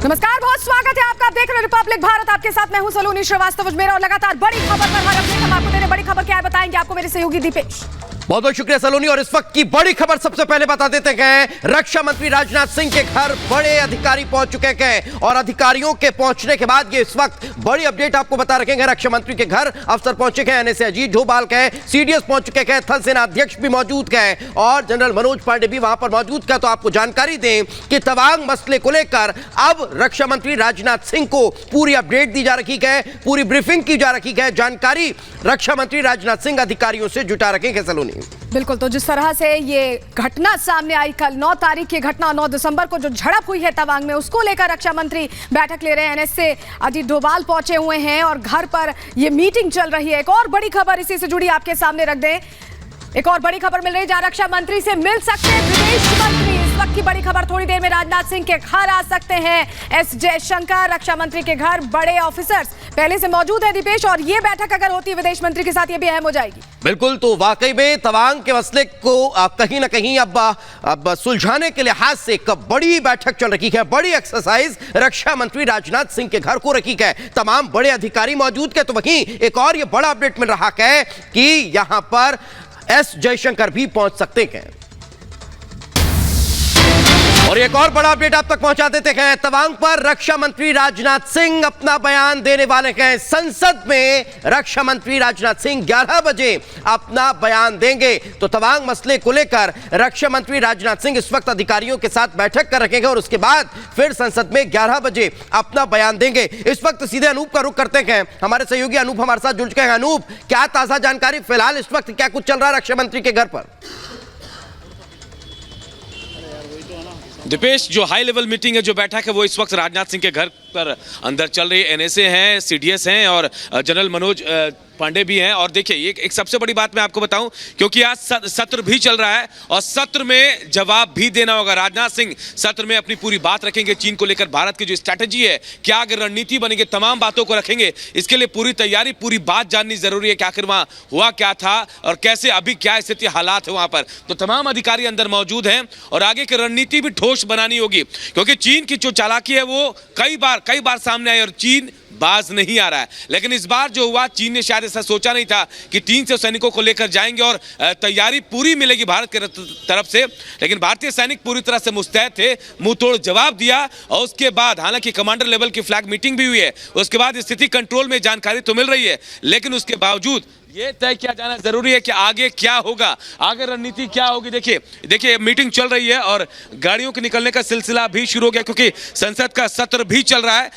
नमस्कार, बहुत स्वागत है आपका। आप देख रहे हैं रिपब्लिक भारत। आपके साथ मैं हूं सलोनी श्रीवास्तव मेरा, और लगातार बड़ी खबर पर हर अपडेट हम आपको दे रहे। बड़ी खबर क्या है बताएंगे आपको मेरे सहयोगी दीपेश। बहुत बहुत शुक्रिया सलोनी। और इस वक्त की बड़ी खबर सबसे पहले बता देते हैं, रक्षा मंत्री राजनाथ सिंह के घर बड़े अधिकारी पहुंच चुके हैं और अधिकारियों के पहुंचने के बाद ये इस वक्त बड़ी अपडेट आपको बता रखेंगे। रक्षा मंत्री के घर अफसर पहुंचे हैं, एनएसए अजीत डोभाल के सीडीएस पहुंच चुके हैं, थल सेना अध्यक्ष भी मौजूद हैं और जनरल मनोज पांडे भी वहां पर मौजूद हैं। तो आपको जानकारी दें कि तवांग मसले को लेकर अब रक्षा मंत्री राजनाथ सिंह को पूरी अपडेट दी जा रही है, पूरी ब्रीफिंग की जा रही है, जानकारी रक्षा मंत्री राजनाथ सिंह अधिकारियों से जुटा रखेंगे सलोनी। बिल्कुल, तो जिस तरह से ये घटना सामने आई कल 9 तारीख की घटना, 9 दिसंबर को जो झड़प हुई है तवांग में, उसको लेकर रक्षा मंत्री बैठक ले रहे हैं। एनएसए अजीत डोभाल पहुंचे हुए हैं और घर पर ये मीटिंग चल रही है। एक और बड़ी खबर इसी से जुड़ी आपके सामने रख दें। एक और बड़ी खबर मिल रही है जहां रक्षा मंत्री से मिल सकते हैं विदेश मंत्री। इस वक्त की बड़ी खबर, थोड़ी देर में राजनाथ सिंह के घर आ सकते हैं एस जयशंकर। रक्षा मंत्री के घर बड़े ऑफिसर्स पहले से मौजूद है दीपेश, और ये बैठक अगर होती है विदेश मंत्री के साथ, ये भी अहम हो जाएगी। बिल्कुल, तो वाकई में तवांग के मसले को कहीं ना कहीं अब सुलझाने के लिहाज से एक बड़ी बैठक चल रही है, बड़ी एक्सरसाइज रक्षा मंत्री राजनाथ सिंह के घर को रखी है। तमाम बड़े अधिकारी मौजूद है। तो वहीं एक और ये बड़ा अपडेट मिल रहा है कि यहां पर एस जयशंकर भी पहुंच सकते हैं। और एक और बड़ा अपडेट आप तक पहुंचा देते हैं। तवांग पर रक्षा मंत्री राजनाथ सिंह अपना बयान देने वाले हैं। संसद में रक्षा मंत्री राजनाथ सिंह 11 बजे अपना बयान देंगे। तो तवांग मसले को लेकर रक्षा मंत्री राजनाथ सिंह इस वक्त अधिकारियों के साथ बैठक कर रखेंगे और उसके बाद फिर संसद में 11 बजे अपना बयान देंगे। इस वक्त सीधे अनूप का रुख करते हैं। हमारे सहयोगी अनूप हमारे साथ जुड़ चुके हैं। अनूप, क्या ताजा जानकारी फिलहाल इस वक्त क्या कुछ चल रहा है रक्षा मंत्री के घर पर? दीपेश, जो हाई लेवल मीटिंग है, जो बैठक है, वो इस वक्त राजनाथ सिंह के घर पर अंदर चल रही है। एनएसए हैं, सीडीएस हैं और जनरल मनोज पांडे भी हैं। और देखिए, एक सबसे बड़ी बात मैं आपको बताऊं, क्योंकि आज सत्र भी चल रहा है और सत्र में जवाब भी देना होगा। राजनाथ सिंह सत्र में अपनी पूरी बात रखेंगे। चीन को लेकर भारत की जो स्ट्रैटेजी है, क्या अगर रणनीति बनेगी, तमाम बातों को रखेंगे। इसके लिए पूरी तैयारी, पूरी बात जाननी जरूरी है कि आखिर वहां हुआ क्या था और कैसे अभी क्या स्थिति हालात है वहां पर। तो तमाम अधिकारी अंदर मौजूद हैं और आगे की रणनीति भी ठोस बनानी होगी, क्योंकि चीन की जो चालाकी है वो कई बार सामने आई और चीन बाज नहीं आ रहा है। लेकिन इस बार जो हुआ, चीन ने शायद ऐसा सोचा नहीं था कि 300 सैनिकों को लेकर जाएंगे और तैयारी पूरी मिलेगी भारत की तरफ से। लेकिन भारतीय सैनिक पूरी तरह से मुस्तैद थे, मुंह तोड़ जवाब दिया। और उसके बाद हालांकि कमांडर लेवल की फ्लैग मीटिंग भी हुई है, उसके बाद स्थिति कंट्रोल में जानकारी तो मिल रही है, लेकिन उसके बावजूद ये तय किया जाना जरूरी है कि आगे क्या होगा, आगे रणनीति क्या होगी। देखिए मीटिंग चल रही है और गाड़ियों के निकलने का सिलसिला भी शुरू हो गया, क्योंकि संसद का सत्र भी चल रहा है।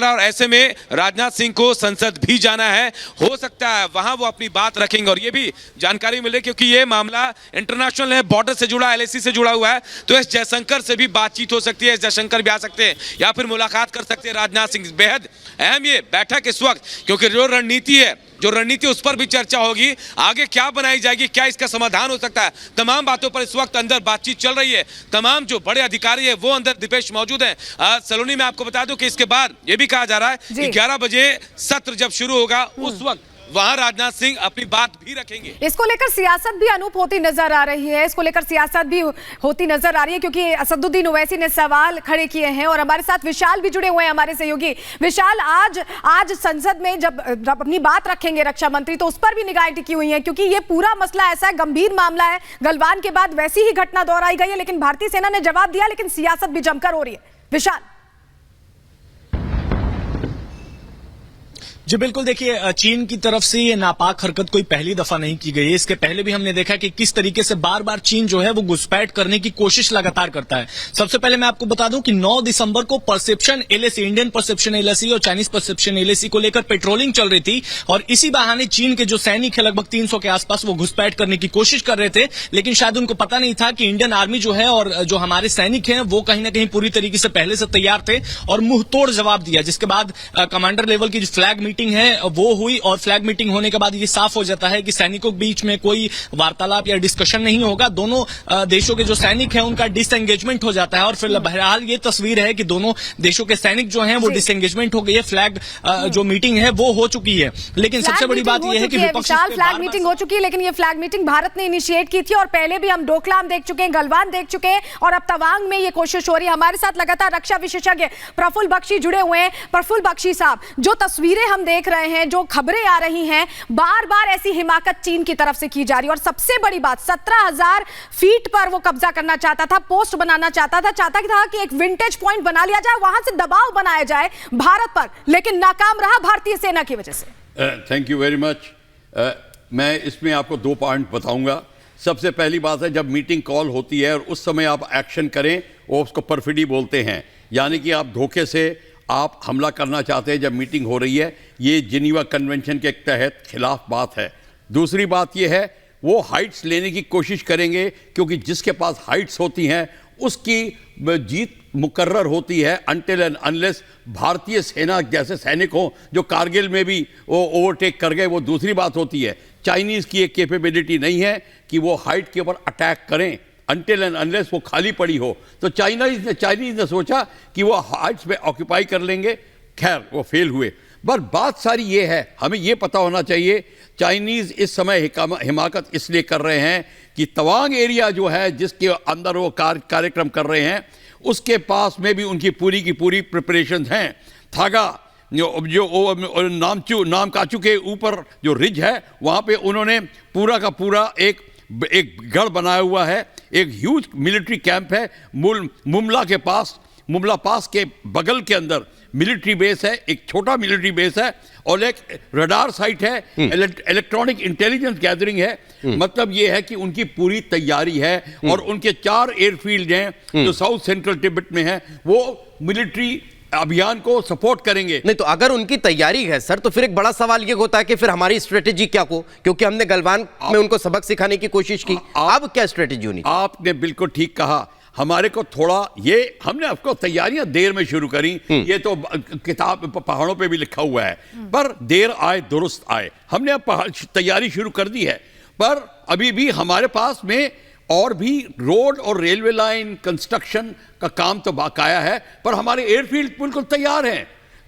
और ऐसे में राजनाथ सिंह को संसद भी जाना है। हो सकता है वहां वो अपनी बात रखेंगे और ये भी जानकारी मिले, क्योंकि ये मामला इंटरनेशनल है, बॉर्डर से जुड़ा, एलएसी से जुड़ा हुआ है। तो एस जयशंकर से भी बातचीत हो सकती है, एस जयशंकर भी आ सकते हैं या फिर मुलाकात कर सकते हैं राजनाथ सिंह। बेहद अहम ये बैठक इस वक्त, क्योंकि जो रणनीति उस पर भी चर्चा होगी। आगे क्या बनाई जाएगी, क्या इसका समाधान हो सकता है, तमाम बातों पर इस वक्त अंदर बातचीत चल रही है। तमाम जो बड़े अधिकारी है वो अंदर दीपेश मौजूद हैं। सलोनी, में आपको बता दूं कि इसके बाद ये भी कहा जा रहा है कि 11 बजे सत्र जब शुरू होगा, उस वक्त वहां राजनाथ सिंह अपनी बात भी रखेंगे। इसको लेकर सियासत भी अनूप होती नजर आ रही है। क्योंकि असदुद्दीन ओवैसी ने सवाल खड़े किए हैं और हमारे साथ विशाल भी जुड़े हुए हैं, हमारे सहयोगी। विशाल, आज संसद में जब अपनी बात रखेंगे रक्षा मंत्री, तो उस पर भी निगाहें टिकी हुई हैं, क्योंकि ये पूरा मसला ऐसा है, गंभीर मामला है। गलवान के बाद वैसी ही घटना दोहराई गई है, लेकिन भारतीय सेना ने जवाब दिया, लेकिन सियासत भी जमकर हो रही है। विशाल जी बिल्कुल, देखिए, चीन की तरफ से ये नापाक हरकत कोई पहली दफा नहीं की गई है। इसके पहले भी हमने देखा कि किस तरीके से बार बार चीन जो है वो घुसपैठ करने की कोशिश लगातार करता है। सबसे पहले मैं आपको बता दूं कि 9 दिसंबर को perception LAC, Indian perception LAC और चाइनीज परसेप्शन एलएसी को लेकर पेट्रोलिंग चल रही थी और इसी बहाने चीन के जो सैनिक है, लगभग 300 के आसपास, वो घुसपैठ करने की कोशिश कर रहे थे। लेकिन शायद उनको पता नहीं था कि इंडियन आर्मी जो है और जो हमारे सैनिक हैं वो कहीं ना कहीं पूरी तरीके से पहले से तैयार थे और मुंह तोड़ जवाब दिया, जिसके बाद कमांडर लेवल की फ्लैग मीटिंग है वो हुई और फ्लैग मीटिंग होने के बाद ये साफ हो जाता है कि सैनिकों के बीच में कोई वार्तालाप या डिस्कशन नहीं होगा। दोनों देशों के जो सैनिक हैं उनका डिसएंगेजमेंट हो जाता है और फिर बहरहाल ये तस्वीर है कि दोनों देशों के सैनिक जो हैं वो डिसएंगेजमेंट हो गई है। फ्लैग जो मीटिंग है वो हो चुकी है, लेकिन सबसे बड़ी बात यह है कि विपक्ष फ्लैग मीटिंग हो चुकी है, लेकिन ये फ्लैग मीटिंग भारत ने इनिशिएट की थी और पहले भी हम डोकलाम देख चुके हैं, गलवान देख चुके हैं और अब तवांग में ये कोशिश हो रही है। हमारे साथ लगातार रक्षा विशेषज्ञ प्रफुल्ल बख्शी जुड़े हुए हैं। प्रफुल्ल बख्शी साहब, जो तस्वीरें हम देख रहे हैं, जो खबरें आ रही हैं, बार बार ऐसी हिमाकत चीन की तरफ से की जा रही है और सबसे बड़ी बात 17,000 फीट पर वो कब्जा करना चाहता था, पोस्ट बनाना चाहता था कि एक विंटेज पॉइंट बना लिया जाए, वहां से दबाव बनाया जाए भारत पर, लेकिन नाकाम रहा भारतीय सेना की वजह से। Thank you very much. मैं इसमें आपको 2 पॉइंट बताऊंगा। सबसे पहली बात है, जब मीटिंग कॉल होती है और उस समय आप एक्शन करें, वो उसको परफिडी बोलते हैं, यानी कि आप धोखे से आप हमला करना चाहते हैं जब मीटिंग हो रही है। ये जिनीवा कन्वेंशन के तहत खिलाफ बात है। दूसरी बात ये है, वो हाइट्स लेने की कोशिश करेंगे क्योंकि जिसके पास हाइट्स होती हैं उसकी जीत मुकर्रर होती है अनटिल एंड अनलेस भारतीय सेना जैसे सैनिक हों जो कारगिल में भी वो ओवरटेक कर गए, वो दूसरी बात होती है। चाइनीज़ की एक कैपेबिलिटी नहीं है कि वो हाइट के ऊपर अटैक करें अनटिल एंड अनलेस वो खाली पड़ी हो। तो चाइनीज़ ने सोचा कि वो हाइट्स पे ऑक्यूपाई कर लेंगे, खैर वो फेल हुए। पर बात सारी ये है, हमें ये पता होना चाहिए चाइनीज़ इस समय हिमाकत इसलिए कर रहे हैं कि तवांग एरिया जो है जिसके अंदर वो कार्यक्रम कर रहे हैं उसके पास में भी उनकी पूरी की पूरी प्रिपरेशन हैं। थागा जो नामकाचू के ऊपर जो रिज है वहाँ पे उन्होंने पूरा का पूरा एक गढ़ बनाया हुआ है, एक ह्यूज मिलिट्री कैंप है मुमला पास के बगल के अंदर मिलिट्री बेस है, एक छोटा मिलिट्री बेस है और एक रडार साइट है, इलेक्ट्रॉनिक इंटेलिजेंस गैदरिंग है। मतलब ये है कि उनकी पूरी तैयारी है और उनके 4 एयरफील्ड हैं जो साउथ सेंट्रल तिब्बत में है, वो मिलिट्री अभियान को सपोर्ट करेंगे। नहीं तो अगर उनकी तैयारी है सर, तो फिर एक बड़ा सवाल ये होता है कि फिर हमारी स्ट्रेटेजी क्या हो, क्योंकि हमने गलवान में उनको सबक सिखाने की कोशिश की, अब क्या स्ट्रेटेजी होनी? आपने बिल्कुल ठीक कहा। हमारे को थोड़ा हमने आपको तैयारियां देर में शुरू करी, ये तो किताब पहाड़ों पे भी लिखा हुआ है, पर देर आए दुरुस्त आए। हमने अब तैयारी शुरू कर दी है, पर अभी भी हमारे पास में और भी रोड और रेलवे लाइन कंस्ट्रक्शन का काम तो बाकाया है, पर हमारे एयरफील्ड बिल्कुल तैयार हैं।